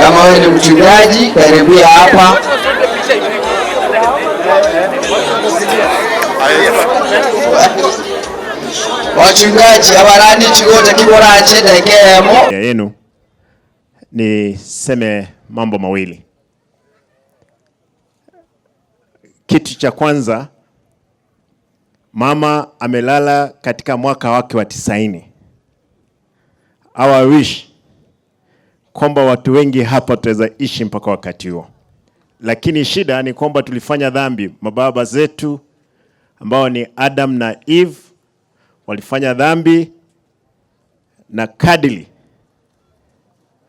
Kama wewe ni mchungaji, karibia hapa. Wachungaji abarani chigote kibora chete kemo. Yenu ni seme mambo mawili. Kitu cha kwanza, mama amelala katika mwaka wake wa 90. Our wish kwamba watu wengi hapa tutaweza ishi mpaka wakati huo. Lakini shida ni kwamba tulifanya dhambi. Mababa zetu ambao ni Adam na Eve walifanya dhambi, na kadili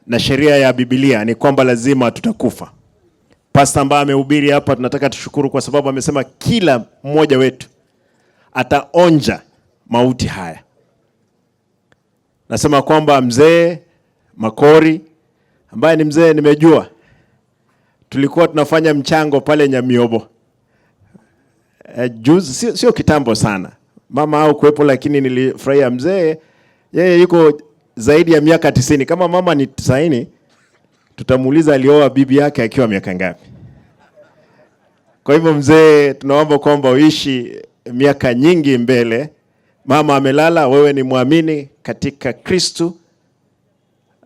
na sheria ya Biblia ni kwamba lazima tutakufa. Pastor ambaye amehubiri hapa tunataka tushukuru kwa sababu amesema kila mmoja wetu ataonja mauti haya. Nasema kwamba mzee Makori ambaye ni mzee nimejua, tulikuwa tunafanya mchango pale Nyamiobo. Juzi sio kitambo sana. Mama au kuepo, lakini nilifurahia mzee. Yeye yuko zaidi ya miaka 90. Kama mama ni 90, tutamuuliza alioa bibi yake akiwa miaka ngapi. Kwa hivyo mzee, tunaomba kwamba uishi miaka nyingi mbele. Mama amelala, wewe ni muamini katika Kristo,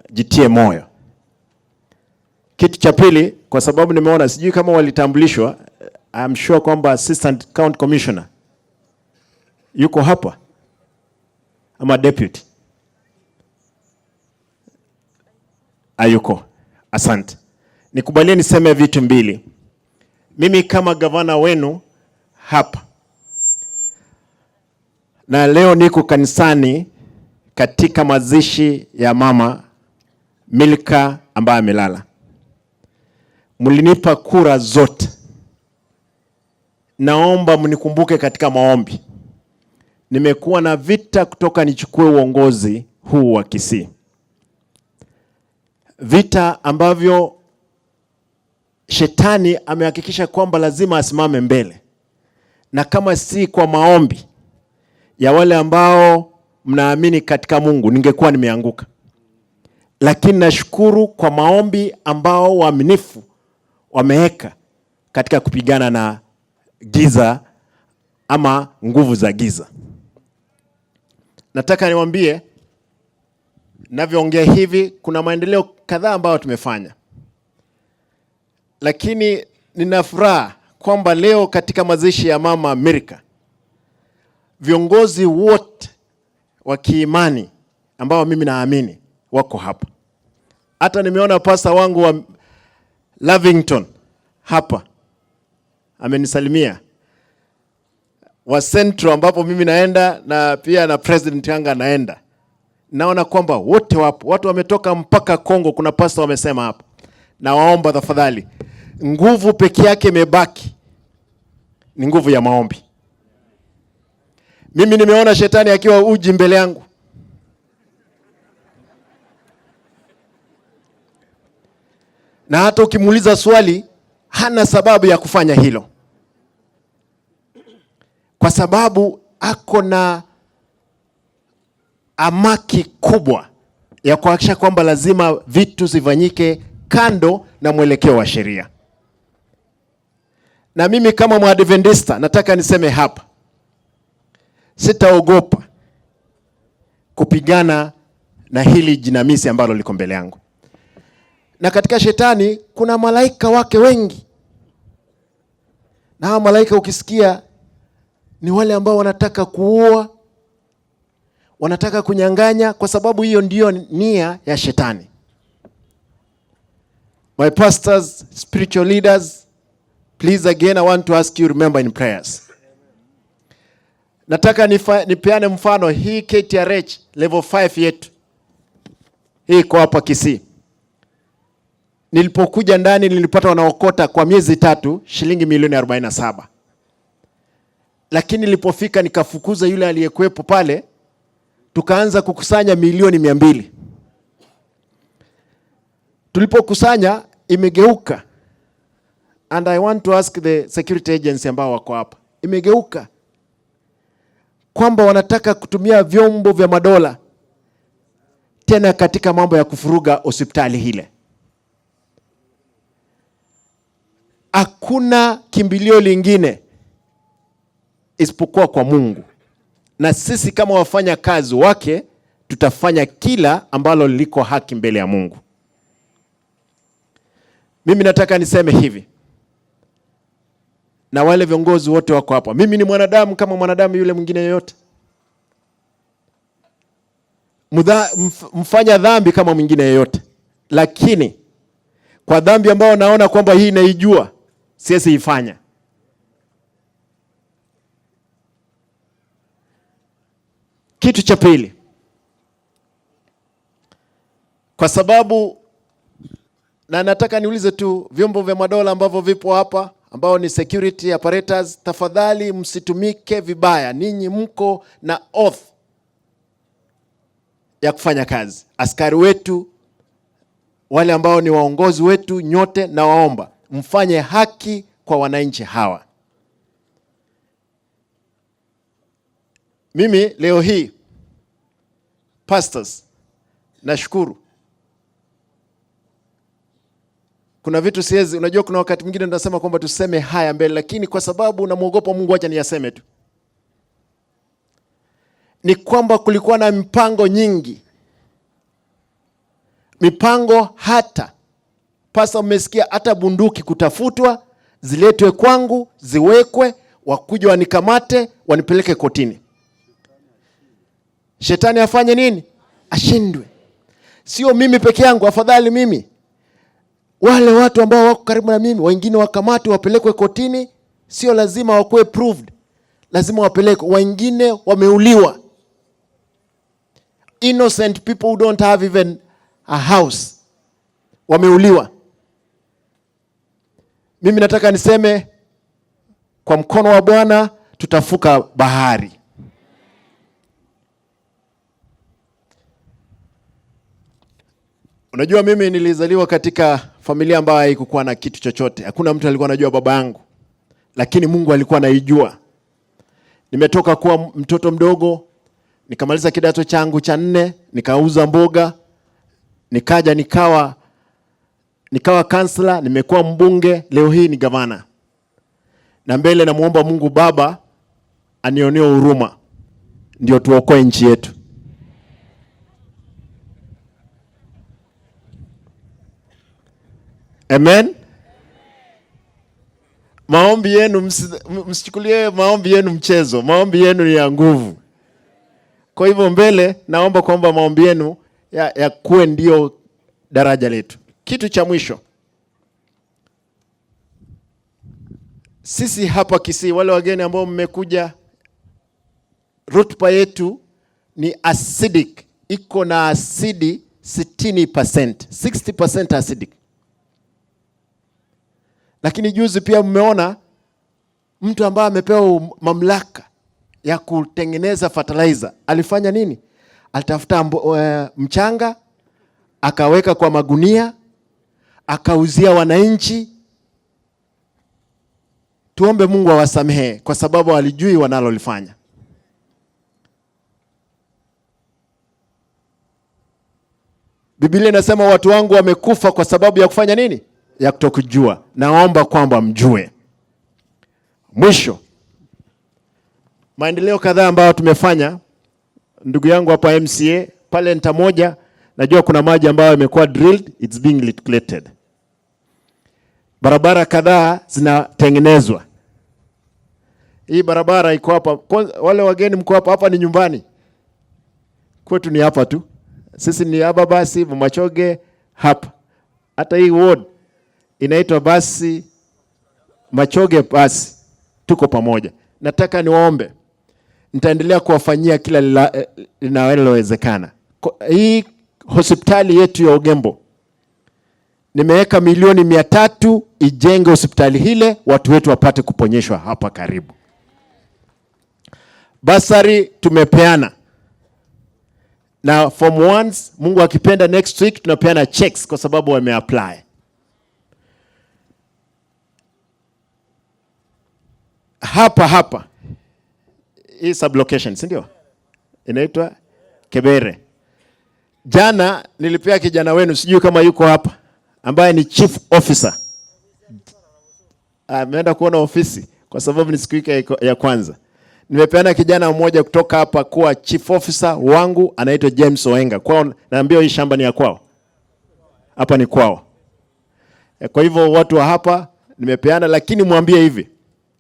jitie moyo. Kitu cha pili, kwa sababu nimeona sijui kama walitambulishwa, I'm sure kwamba Assistant County Commissioner yuko hapa ama deputy ayuko. Asante. Nikubalie niseme vitu mbili. Mimi kama gavana wenu hapa, na leo niko kanisani katika mazishi ya mama Milka ambaye amelala. Mlinipa kura zote. Naomba mnikumbuke katika maombi. Nimekuwa na vita kutoka nichukue uongozi huu wa Kisii. Vita ambavyo shetani amehakikisha kwamba lazima asimame mbele. Na kama si kwa maombi ya wale ambao mnaamini katika Mungu, ningekuwa nimeanguka. Lakini nashukuru kwa maombi ambao waaminifu wameweka katika kupigana na giza ama nguvu za giza. Nataka niwaambie, navyoongea hivi, kuna maendeleo kadhaa ambayo tumefanya. Lakini nina furaha kwamba leo katika mazishi ya mama Milka, viongozi wote wa kiimani ambao mimi naamini wako hapa. Hata nimeona pastor wangu wa Lavington hapa amenisalimia, wa Central ambapo mimi naenda, na pia na President Yanga naenda. Naona kwamba wote wapo. Watu wametoka mpaka Kongo, kuna pastor wamesema hapa. Na waomba tafadhali, nguvu peke yake imebaki ni nguvu ya maombi. Mimi nimeona shetani akiwa uji mbele yangu. Na hata ukimuuliza swali, hana sababu ya kufanya hilo. Kwa sababu ako na amaki kubwa ya kuhakikisha kwamba lazima vitu zifanyike kando na mwelekeo wa sheria. Na mimi kama Mwadventista nataka niseme hapa, sitaogopa kupigana na hili jinamisi ambalo liko mbele yangu. Na katika shetani kuna malaika wake wengi. Na hao malaika ukisikia ni wale ambao wanataka kuua, wanataka kunyang'anya, kwa sababu hiyo ndiyo nia ya shetani. My pastors, spiritual leaders, please again I want to ask you, remember in prayers. Nataka nipeane mfano. Hii KTRH level 5 yetu hii iko hapa Kisii. Nilipokuja ndani nilipata wanaokota kwa miezi 3 shilingi milioni 47. Lakini nilipofika nikafukuza yule aliyekuepo pale, tukaanza kukusanya milioni 200. Tulipokusanya imegeuka, and I want to ask the security agency ambao wako hapa, imegeuka kwamba wanataka kutumia vyombo vya madola tena katika mambo ya kufuruga hospitali hile. Hakuna kimbilio lingine isipokuwa kwa Mungu. Na sisi kama wafanya kazi wake tutafanya kila ambalo liko haki mbele ya Mungu. Mimi nataka niseme hivi, na wale viongozi wote wako hapa, mimi ni mwanadamu kama mwanadamu yule mwingine yoyote. Mfanya dhambi kama mwingine yoyote. Lakini kwa dhambi ambayo naona kwamba hii naijua, siwezi ifanya. Kitu cha pili, kwa sababu, na nataka niulize tu vyombo vya madola ambavyo vipo hapa, ambao ni security apparatus, tafadhali msitumike vibaya. Ninyi mko na oath ya kufanya kazi. Askari wetu, wale ambao ni waongozi wetu, nyote na waomba mfanye haki kwa wananchi hawa. Mimi leo hii, pastors, nashukuru. Kuna vitu siwezi, unajua kuna wakati mwingine tunasema kwamba tuseme haya mbele, lakini kwa sababu namuogopa Mungu acha niyaseme tu. Ni kwamba kulikuwa na mipango nyingi. Mipango hata, pasa mmesikia, hata bunduki kutafutwa, ziletwe kwangu, ziwekwe, wakuja wanikamate, wanipeleke kotini. Shetani afanye nini? Ashindwe. Sio mimi peke yangu, afadhali mimi. Wale watu ambao wako karibu na mimi, wengine wakamatwe wapelekwe kotini, sio lazima wakuwe proved. Lazima wapelekwe, wengine wameuliwa. Innocent people who don't have even a house wameuliwa. Mimi nataka niseme kwa mkono wa Bwana tutafuka bahari. Unajua mimi nilizaliwa katika familia ambayo haikuwa na kitu chochote. Hakuna mtu alikuwa anajua baba yangu. Lakini Mungu alikuwa anaijua. Nimetoka kuwa mtoto mdogo, nikamaliza kidato changu cha 4, nikauza mboga, nikaja nikawa kansela, nimekuwa mbunge, leo hii ni gavana. Na mbele namuomba Mungu Baba anionee huruma ndio tuokoe nchi yetu. Amen. Maombi yenu msichukulie maombi yenu mchezo. Maombi yenu ni ya nguvu. Kwa hivyo mbele naomba kwamba maombi yenu ya kuwe ndio daraja letu. Kitu cha mwisho. Sisi hapa Kisii, wale wageni ambao mmekuja, rutuba yetu ni acidic. Iko na asidi 60%, 60% acidic. Lakini juzi pia mmeona mtu ambaye amepewa mamlaka ya kutengeneza fertilizer. Alifanya nini? Alitafuta mchanga, akaweka kwa magunia, akauzia wananchi. Tuombe Mungu awasamehe kwa sababu alijui wanalolifanya. Biblia inasema watu wangu wamekufa kwa sababu ya kufanya nini? Ya kutokujua. Naomba kwamba mjue. Mwisho, maendeleo kadhaa ambayo tumefanya, ndugu yangu hapa MCA, pale nta moja, najua kuna maji ambayo yamekuwa drilled, it's being liquidated. Barabara kadhaa zinatengenezwa. Hii barabara iko hapa, wale wageni mko hapa ni nyumbani. Kwetu ni hapa tu. Sisi ni hapa basi, Machoge hapa. Hata hii ward inaitwa basi Machoge basi, tuko pamoja. Nataka niwaombe, nitaendelea kuwafanyia kila linalowezekana. Hii hospitali yetu ya Ogembo, nimeweka milioni 300 ijenge hospitali hile, watu wetu wapate kuponyeshwa hapa karibu. Basari tumepeana. Na form 1s, Mungu akipenda next week tunapeana checks kwa sababu wameapply. Hapa hii sublocation, si ndio? Inaitwa Kebere. Jana nilipea kijana wenu, sijui kama yuko hapa, ambaye ni chief officer. ameenda kuona ofisi kwa sababu ni siku yake ya kwanza. Nimepeana kijana mmoja kutoka hapa kuwa chief officer wangu, anaitwa James Oenga. Kwao naambia hii shamba ni ya kwao. Hapa ni kwao. Kwa hivyo watu wa hapa nimepeana, lakini mwambie hivi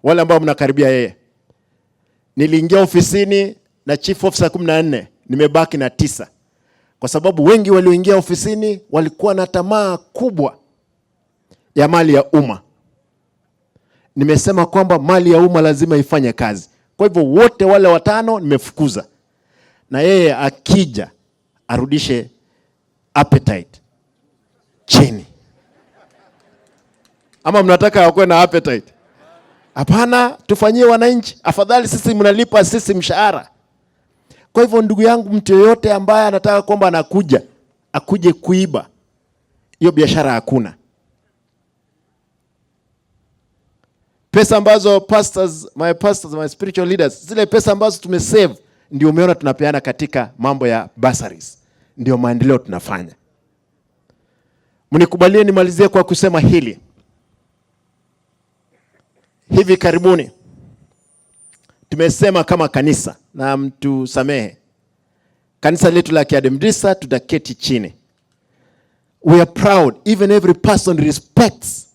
wale ambao mnakaribia yeye. Niliingia ofisini na chief officer 14, nimebaki na 9. Kwa sababu wengi walioingia ofisini walikuwa na tamaa kubwa ya mali ya umma. Nimesema kwamba mali ya umma lazima ifanye kazi. Kwa hivyo wote wale 5 nimefukuza. Na yeye akija arudishe appetite chini. Ama mnataka wakuwe na appetite? Hapana, tufanyie wananchi. Afadhali sisi mnalipa sisi mshahara. Kwa hivyo ndugu yangu, mtu yoyote ambaye anataka kwamba anakuja akuje kuiba, hiyo biashara hakuna. Pesa ambazo pastors, my spiritual leaders, zile pesa ambazo tumesave ndio umeona tunapeana katika mambo ya bursaries. Ndio maendeleo tunafanya. Mnikubalie nimalizie kwa kusema hili. Hivi karibuni tumesema kama kanisa, na mtu samehe, kanisa letu la Kiadventista tutaketi chini. We are proud, even every person respects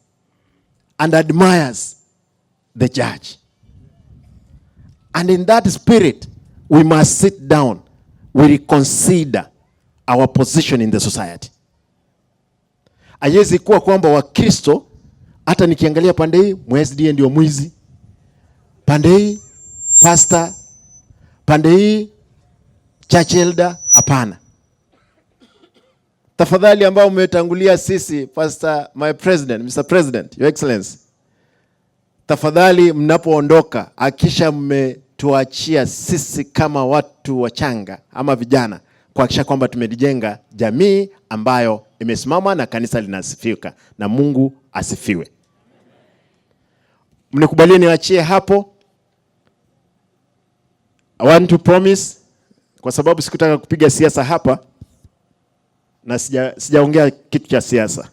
and admires the judge. And in that spirit, we must sit down, we reconsider our position in the society. Haiwezi kuwa kwamba Wakristo, hata nikiangalia pande hii, MSD ndio mwizi, pande hii pastor, pande hii church elder. Hapana. Tafadhali ambao umetangulia sisi, pastor, my president, Mr. President, your excellency, tafadhali mnapoondoka hakisha mmetuachia sisi kama watu wachanga ama vijana, kuhakikisha kwamba tumejenga jamii ambayo imesimama na kanisa linasifika, na Mungu asifiwe. Mnikubalie niachie hapo. I want to promise, kwa sababu sikutaka kupiga siasa hapa na sijaongea kitu cha siasa.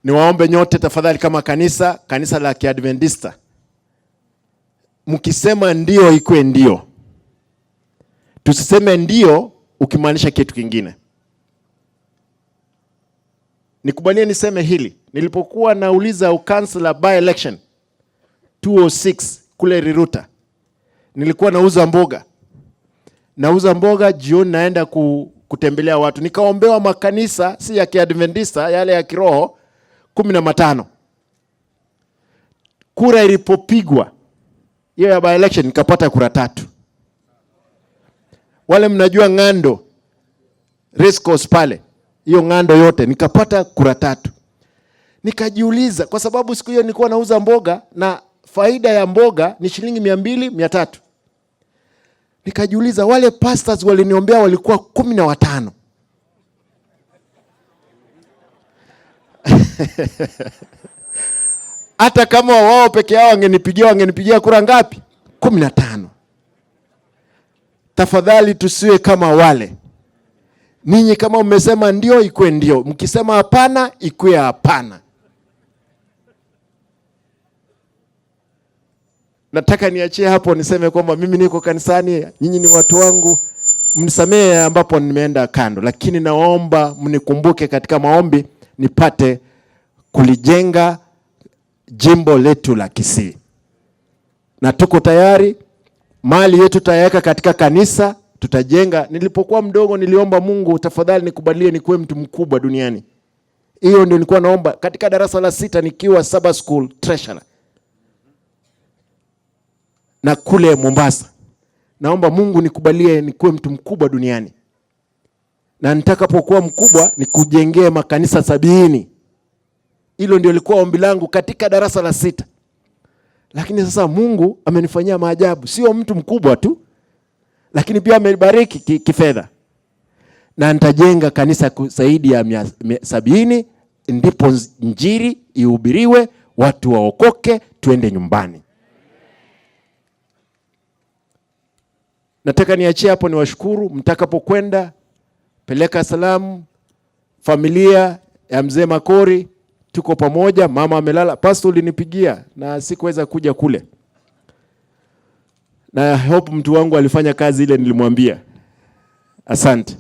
Niwaombe nyote tafadhali kama kanisa la Kiadventista, mkisema ndio ikuwe ndio. Tusiseme ndio ukimaanisha kitu kingine. Nikubalie niseme hili. Nilipokuwa nauliza ukansela by election 206 kule Riruta, nilikuwa nauza mboga. Nauza mboga, jioni naenda kutembelea watu. Nikaombewa makanisa si ya Kiadventista, yale ya kiroho 15. Kura ilipopigwa hiyo ya by election nikapata kura 3. Wale mnajua Ng'ando race course pale, hiyo Ng'ando yote nikapata kura 3. Nikajiuliza, kwa sababu siku hiyo nilikuwa nauza mboga na faida ya mboga ni shilingi 200, 300. Nikajiuliza, wale pastors waliniombea walikuwa 15. Hata kama wao peke yao wangenipigia kura ngapi? 15. Tafadhali tusiwe kama wale. Ninyi kama mmesema ndio ikuwe ndio, mkisema hapana ikuwe hapana. Nataka niachie hapo niseme kwamba mimi niko kanisani, nyinyi ni watu wangu, mnisamehe ambapo nimeenda kando, lakini naomba mnikumbuke katika maombi nipate kulijenga jimbo letu la Kisii. Na tuko tayari, mali yetu tutaweka katika kanisa, tutajenga. Nilipokuwa mdogo niliomba Mungu, tafadhali nikubalie nikuwe mtu mkubwa duniani. Hiyo ndio nilikuwa naomba katika darasa la 6 nikiwa Sabbath School treasurer. Na kule Mombasa, naomba Mungu nikubalie nikuwe mtu mkubwa duniani. Na nitakapokuwa mkubwa nikujengee makanisa 70. Hilo ndio lilikuwa ombi langu katika darasa la 6. Lakini sasa Mungu amenifanyia maajabu. Sio mtu mkubwa tu, lakini pia amenibariki kifedha. Na nitajenga kanisa zaidi ya 70, ndipo injili ihubiriwe, watu waokoke, tuende nyumbani. Nataka niachie hapo, niwashukuru. Mtakapokwenda peleka salamu familia ya mzee Makori, tuko pamoja. Mama amelala, pastor ulinipigia na sikuweza kuja kule, na hope mtu wangu alifanya kazi ile nilimwambia. Asante.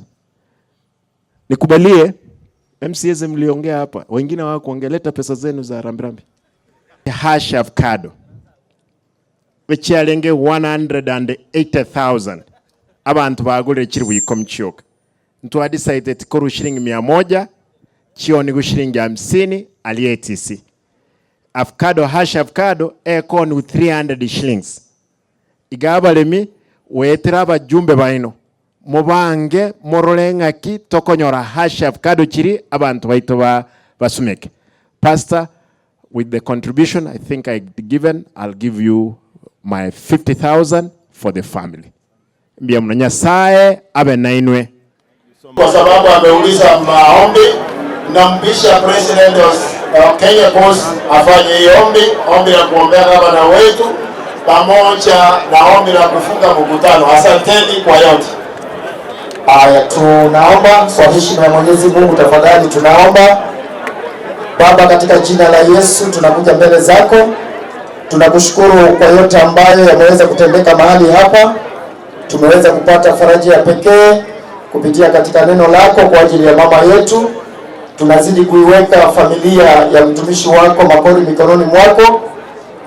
Nikubalie MCAs mliongea hapa, wengine hawakuongea. Leta pesa zenu za rambirambi. Hash avocado wechalenge 180,000 abantu bagure kiri buyikomchoka ntwa decided ko shilingi 100 chioni go shilingi 50 ali ATC avocado hash avocado ekon with 300 shillings igabalemi wetera abajumbe baino mubange morolenga ki tokonyora hash avocado chiri abantu baito basumeke. Pastor, with the contribution I think I'll give you my 50,000 for the family. Mbia mnanyasae abe nainwe. Kwa sababu ameuliza maombi, na mpisha president wa Kenya Post afanye hiyo ombi la kuombea gavana wetu pamoja na ombi la kufunga mkutano. Asanteni kwa yote. Haya, tunaomba kwa heshima ya Mwenyezi Mungu, tafadhali tunaomba. Baba, katika jina la Yesu tunakuja mbele zako. Tunakushukuru kwa yote ambayo yameweza kutendeka mahali hapa. Tumeweza kupata faraja ya pekee kupitia katika neno lako kwa ajili ya mama yetu. Tunazidi kuiweka familia ya mtumishi wako Makori mikononi mwako.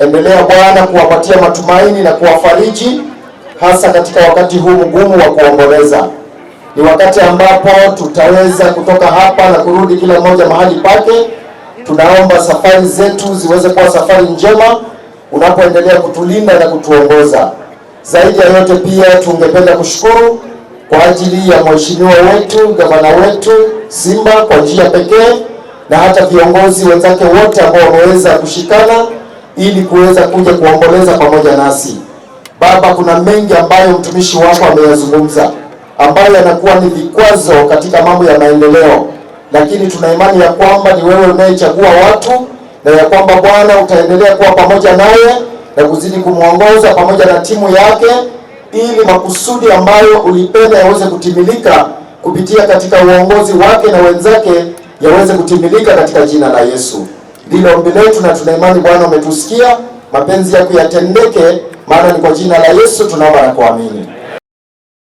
Endelea Bwana kuwapatia matumaini na kuwafariji, hasa katika wakati huu mgumu wa kuomboleza. Ni wakati ambapo tutaweza kutoka hapa na kurudi kila mmoja mahali pake. Tunaomba safari zetu ziweze kuwa safari njema unapoendelea kutulinda na kutuongoza. Zaidi ya yote pia tungependa kushukuru kwa ajili ya mheshimiwa wetu, gavana wetu Simba kwa njia pekee, na hata viongozi wenzake wote ambao wameweza kushikana ili kuweza kuja kuomboleza pamoja nasi. Baba, kuna mengi ambayo mtumishi wako ameyazungumza ambayo yanakuwa ni vikwazo katika mambo ya maendeleo, lakini tuna imani ya kwamba ni wewe unayechagua watu, na ya kwamba Bwana utaendelea kuwa pamoja naye na kuzidi kumuongoza pamoja na timu yake, ili makusudi ambayo ulipenda yaweze kutimilika kupitia katika uongozi wake na wenzake yaweze kutimilika katika jina la Yesu. Ndilo ombi letu, na tuna imani Bwana umetusikia, mapenzi yako yatendeke, maana ni kwa jina la Yesu tunaomba na kuamini.